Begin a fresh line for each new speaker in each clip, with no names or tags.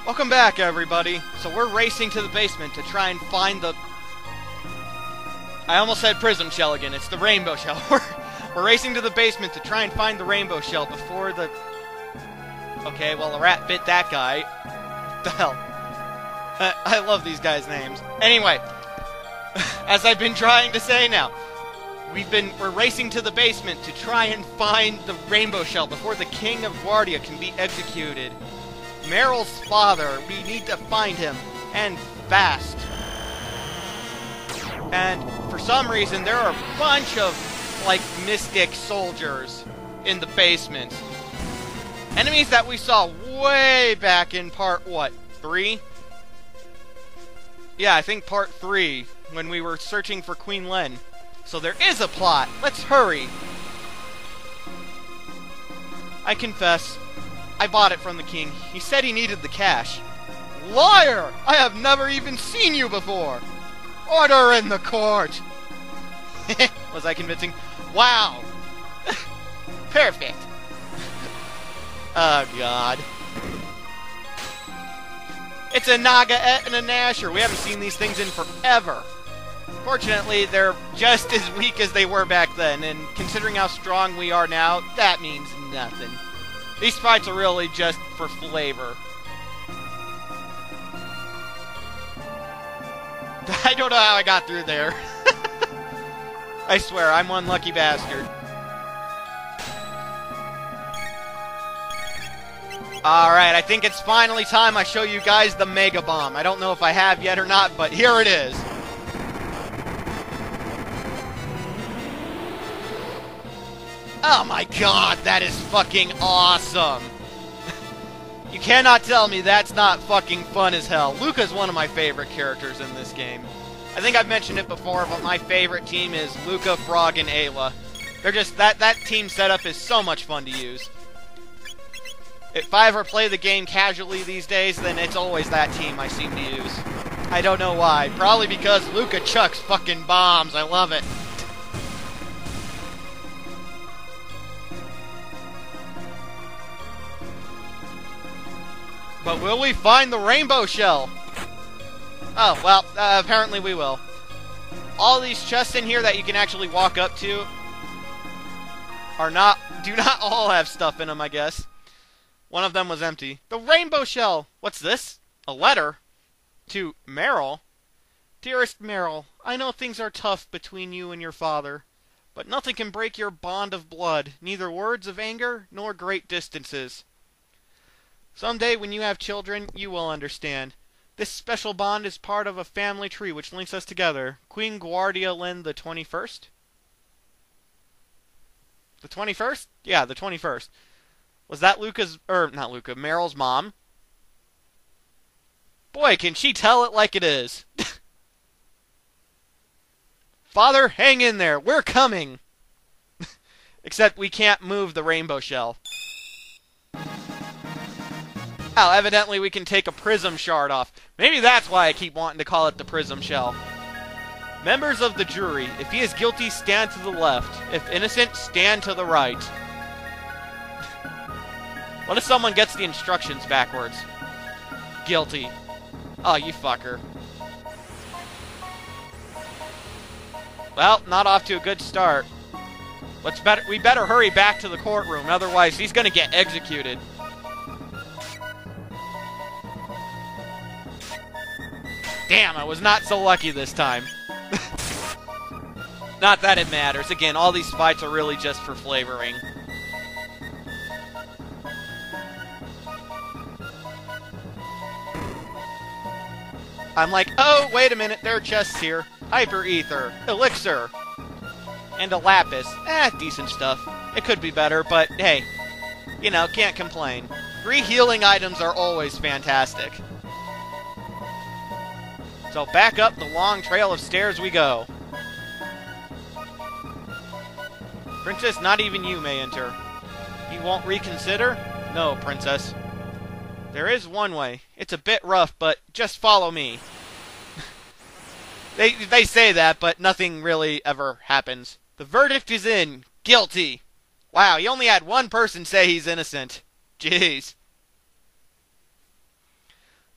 Welcome back, everybody. So we're racing to the basement to try and find the... I almost said prism shell again. It's the rainbow shell. We're racing to the basement to try and find the rainbow shell before the... Okay, well, a rat bit that guy. What the hell? I love these guys' names. Anyway, as I've been trying to say now, we're racing to the basement to try and find the rainbow shell before the King of Guardia can be executed. Meryl's father, we need to find him, and fast. And for some reason, there are a bunch of, like, mystic soldiers in the basement. Enemies that we saw way back in part, what, 3? Yeah, I think part 3, when we were searching for Queen Len. So there is a plot. Let's hurry. I confess, I bought it from the king. He said he needed the cash. Liar! I have never even seen you before! Order in the court! Was I convincing? Wow! Perfect! Oh, God. It's a Naga and a Nasher. We haven't seen these things in forever. Fortunately, they're just as weak as they were back then, and considering how strong we are now, that means nothing. These fights are really just for flavor. I don't know how I got through there. I swear, I'm one lucky bastard. Alright, I think it's finally time I show you guys the Mega Bomb. I don't know if I have yet or not, but here it is. Oh my god, that is fucking awesome! You cannot tell me that's not fucking fun as hell. Luca's one of my favorite characters in this game. I think I've mentioned it before, but my favorite team is Luca, Frog, and Ayla. They're just, that team setup is so much fun to use. If I ever play the game casually these days, then it's always that team I seem to use. I don't know why. Probably because Luca chucks fucking bombs. I love it. But will we find the rainbow shell? Oh, well, apparently we will. All these chests in here that you can actually walk up to do not all have stuff in them, I guess. One of them was empty. The rainbow shell! What's this? A letter? To Meryl? Dearest Meryl, I know things are tough between you and your father, but nothing can break your bond of blood, neither words of anger nor great distances. Someday when you have children, you will understand. This special bond is part of a family tree which links us together. Queen Guardia Len the 21st? The 21st? Yeah, the 21st. Was that not Luca, Meryl's mom? Boy, can she tell it like it is. Father, hang in there. We're coming. Except we can't move the rainbow shell. Oh, evidently we can take a prism shard off. Maybe that's why I keep wanting to call it the prism shell. Members of the jury, if he is guilty, stand to the left. If innocent, stand to the right. What if someone gets the instructions backwards? Guilty. Oh, you fucker. Well, not off to a good start. We better hurry back to the courtroom, otherwise he's gonna get executed. Damn, I was not so lucky this time. Not that it matters. Again, all these fights are really just for flavoring. I'm like, oh, wait a minute, there are chests here. Hyper Ether, Elixir, and a Lapis. Decent stuff. It could be better, but hey, you know, can't complain. 3 healing items are always fantastic. So back up the long trail of stairs we go. Princess, not even you may enter. You won't reconsider? No, Princess. There is one way. It's a bit rough, but just follow me. They say that, but nothing really ever happens. The verdict is in. Guilty. Wow, he only had one person say he's innocent. Jeez.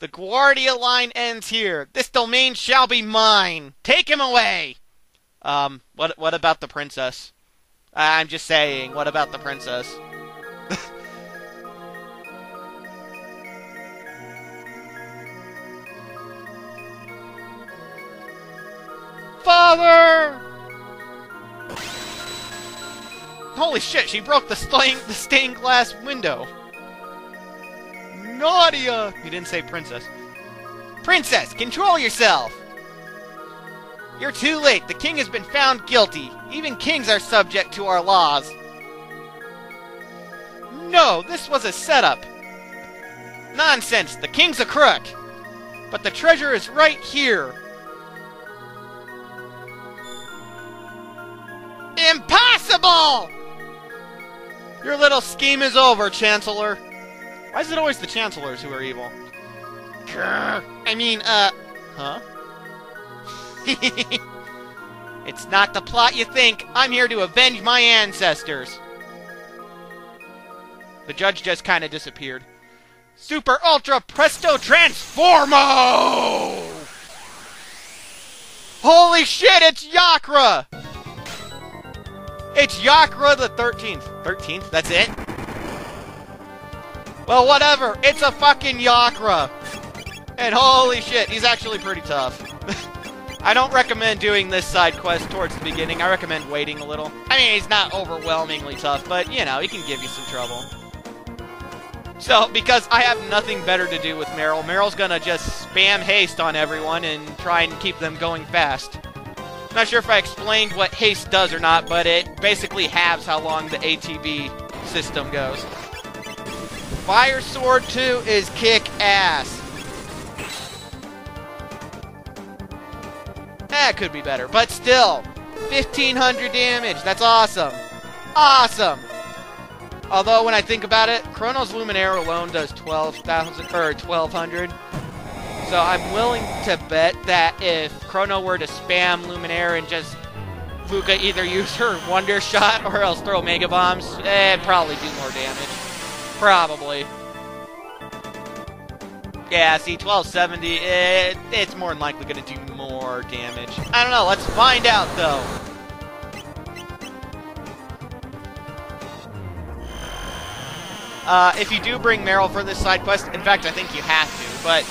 The Guardia line ends here. This domain shall be mine. Take him away. What about the princess? I'm just saying, what about the princess? Father! Holy shit, she broke the stained glass window. Nadia! He didn't say princess. Princess, control yourself! You're too late. The king has been found guilty. Even kings are subject to our laws. No, this was a setup. Nonsense, the king's a crook. But the treasure is right here. Impossible! Your little scheme is over, Chancellor. Why is it always the Chancellors who are evil? Grr. I mean, huh? It's not the plot you think. I'm here to avenge my ancestors. The judge just kind of disappeared. Super Ultra Presto Transformo! Holy shit, it's Yakra! It's Yakra the 13th. 13th? That's it? Well, whatever. It's a fucking Yakra. And holy shit, he's actually pretty tough. I don't recommend doing this side quest towards the beginning. I recommend waiting a little. I mean, he's not overwhelmingly tough, but, you know, he can give you some trouble. So, because I have nothing better to do with Meryl, Meryl's gonna just spam haste on everyone and try and keep them going fast. Not sure if I explained what haste does or not, but it basically halves how long the ATB system goes. Fire Sword 2 is kick-ass. That could be better, but still, 1,500 damage. That's awesome. Awesome. Although, when I think about it, Chrono's Luminaire alone does 12,000 or 1,200. So I'm willing to bet that if Chrono were to spam Luminaire and just Luca either use her Wonder Shot or else throw Mega Bombs, it'd probably do more damage. Probably. Yeah, see, 1270, it's more than likely going to do more damage. I don't know, let's find out, though. If you do bring Meryl for this side quest, in fact, I think you have to, but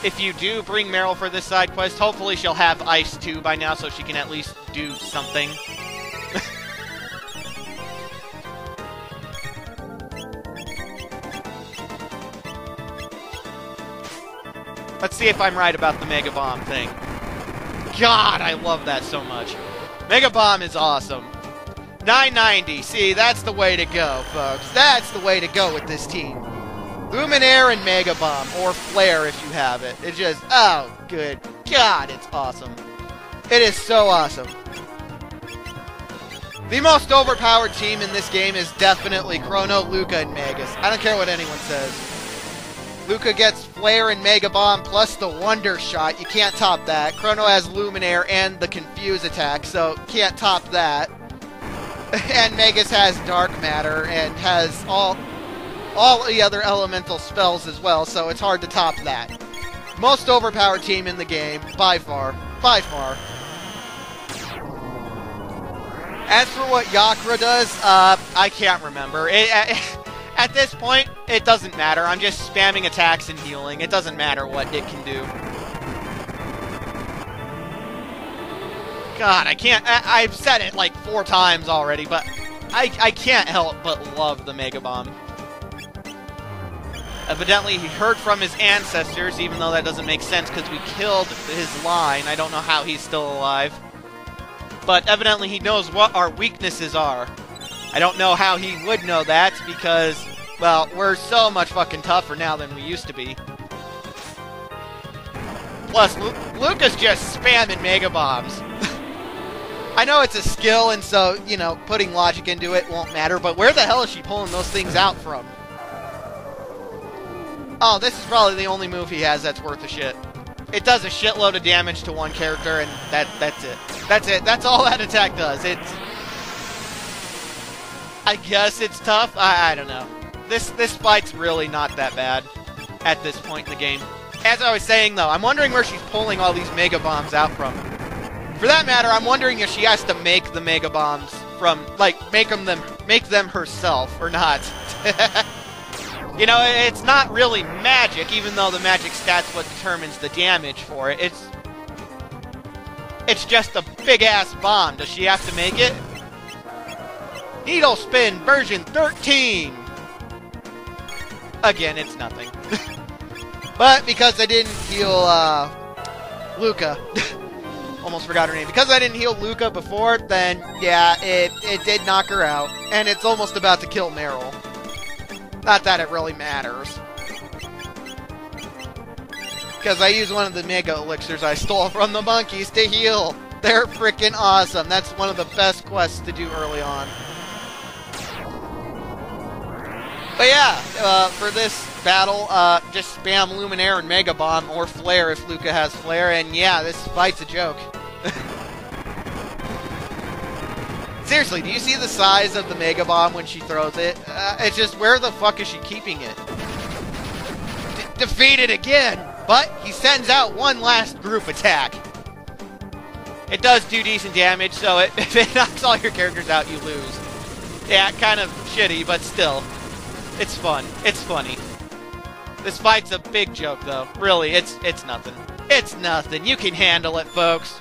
if you do bring Meryl for this side quest, hopefully she'll have Ice 2 by now, so she can at least do something. Let's see if I'm right about the Mega Bomb thing. God, I love that so much. Mega Bomb is awesome. 990. See, that's the way to go, folks. That's the way to go with this team. Luminaire and Mega Bomb, or Flare if you have it. It's just, oh, good God, it's awesome. It is so awesome. The most overpowered team in this game is definitely Chrono, Luca, and Magus. I don't care what anyone says. Luca gets Flare and Mega Bomb plus the Wonder Shot. You can't top that. Chrono has Luminaire and the Confuse attack, so can't top that. And Magus has Dark Matter and has all the other elemental spells as well, so it's hard to top that. Most overpowered team in the game, by far. By far. As for what Yakra does, I can't remember. At this point, it doesn't matter. I'm just spamming attacks and healing. It doesn't matter what it can do. God, I can't... I've said it like 4 times already, but I can't help but love the Mega Bomb. Evidently, he heard from his ancestors, even though that doesn't make sense because we killed his line. I don't know how he's still alive. But evidently, he knows what our weaknesses are. I don't know how he would know that because, well, we're so much fucking tougher now than we used to be. Plus, Luca's just spamming Mega Bombs. I know it's a skill, and so, you know, putting logic into it won't matter, but where the hell is she pulling those things out from? Oh, this is probably the only move he has that's worth a shit. It does a shitload of damage to one character, and that's it. That's it. That's all that attack does. It's... I guess it's tough. I don't know. This fight's really not that bad at this point in the game. As I was saying, though, I'm wondering where she's pulling all these Mega Bombs out from. For that matter, I'm wondering if she has to make the Mega Bombs from, like, make them herself, or not. You know, it's not really magic, even though the magic stat's what determines the damage for it. It's just a big-ass bomb. Does she have to make it? Needle Spin version 13! Again, it's nothing. But because I didn't heal, Luca. Almost forgot her name. Because I didn't heal Luca before, then, yeah, it did knock her out. And it's almost about to kill Meryl. Not that it really matters. Because I used one of the Mega Elixirs I stole from the monkeys to heal. They're freaking awesome. That's one of the best quests to do early on. But yeah, for this battle, just spam Luminaire and Mega Bomb, or Flare if Luca has Flare, and yeah, this fight's a joke. Seriously, do you see the size of the Mega Bomb when she throws it? It's just, where the fuck is she keeping it? Defeated again! But he sends out one last group attack. It does do decent damage, so if it knocks all your characters out, you lose. Yeah, kind of shitty, but still. It's fun. It's funny. This fight's a big joke, though. Really, it's nothing. It's nothing. You can handle it, folks.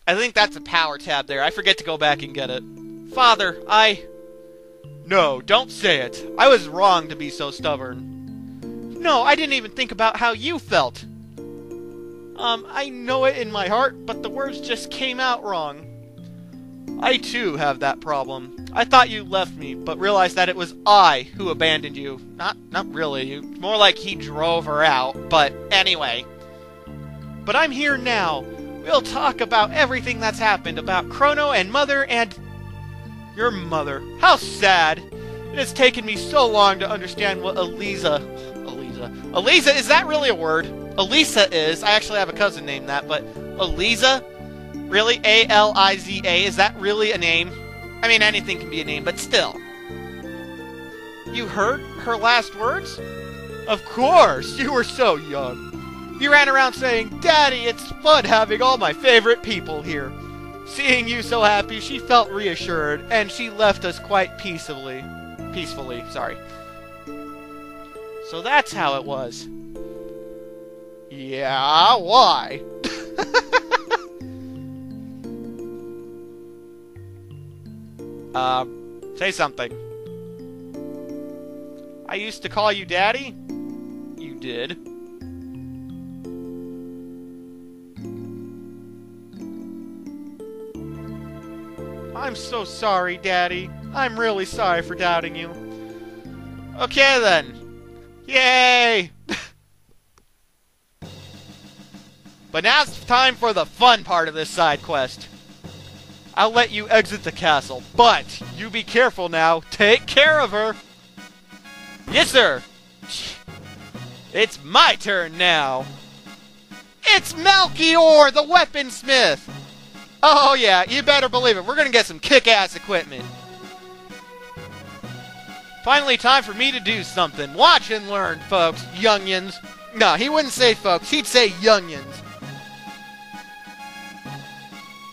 I think that's a power tab there. I forget to go back and get it. Father, No, don't say it. I was wrong to be so stubborn. No, I didn't even think about how you felt. I know it in my heart, but the words just came out wrong. I, too, have that problem. I thought you left me, but realized that it was I who abandoned you. Not really. More like he drove her out, but anyway. But I'm here now. We'll talk about everything that's happened, about Chrono and Mother and... Your mother. How sad. It has taken me so long to understand what Eliza, is that really a word? Elisa is. I actually have a cousin named that, but Eliza? Really? A-L-I-Z-A? Is that really a name? I mean, anything can be a name, but still. You heard her last words? Of course! You were so young. You ran around saying, Daddy, it's fun having all my favorite people here. Seeing you so happy, she felt reassured, and she left us quite peacefully. Sorry. So that's how it was. Yeah, why? Say something. I used to call you Daddy? You did. I'm so sorry, Daddy. I'm really sorry for doubting you. Okay, then. Yay! But now it's time for the fun part of this side quest. I'll let you exit the castle, but you be careful now. Take care of her. Yes, sir. It's my turn now. It's Melchior, the weaponsmith. Oh, yeah, you better believe it. We're going to get some kick-ass equipment. Finally, time for me to do something. Watch and learn, folks. Youngins. No, he wouldn't say folks. He'd say youngins.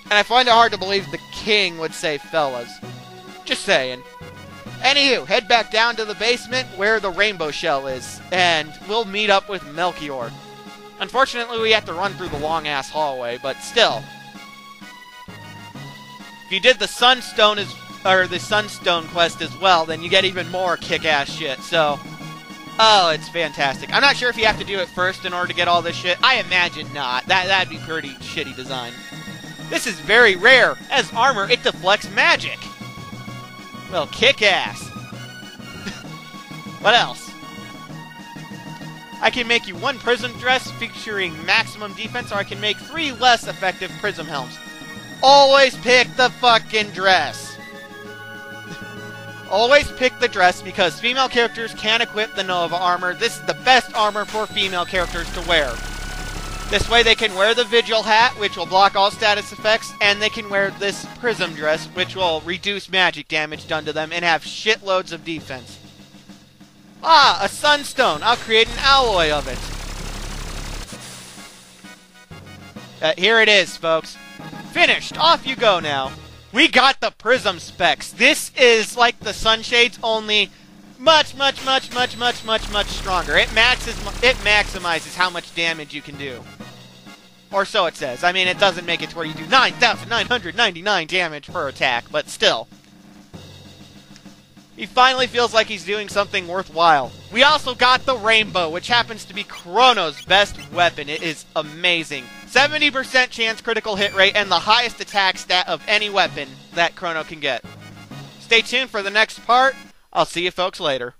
And I find it hard to believe the king would say fellas. Just saying. Anywho, head back down to the basement where the rainbow shell is, and we'll meet up with Melchior. Unfortunately, we have to run through the long-ass hallway, but still. If you did the Sunstone quest as well, then you get even more kick-ass shit, so... Oh, it's fantastic. I'm not sure if you have to do it first in order to get all this shit. I imagine not. That'd be pretty shitty design. This is very rare. As armor, it deflects magic. Well, kick-ass. What else? I can make you one prism dress featuring maximum defense, or I can make 3 less effective prism helms. Always pick the fucking dress. Always pick the dress, because female characters can equip the Nova armor. This is the best armor for female characters to wear. This way they can wear the Vigil hat, which will block all status effects, and they can wear this prism dress, which will reduce magic damage done to them and have shitloads of defense. Ah, a sunstone. I'll create an alloy of it. Here it is, folks. Finished. Off you go now. We got the prism specs. This is like the sunshades, only much stronger. It maximizes how much damage you can do. Or so it says. I mean, it doesn't make it to where you do 9,999 damage per attack, but still. He finally feels like he's doing something worthwhile. We also got the rainbow, which happens to be Chrono's best weapon. It is amazing. 70% chance critical hit rate and the highest attack stat of any weapon that Chrono can get. Stay tuned for the next part. I'll see you folks later.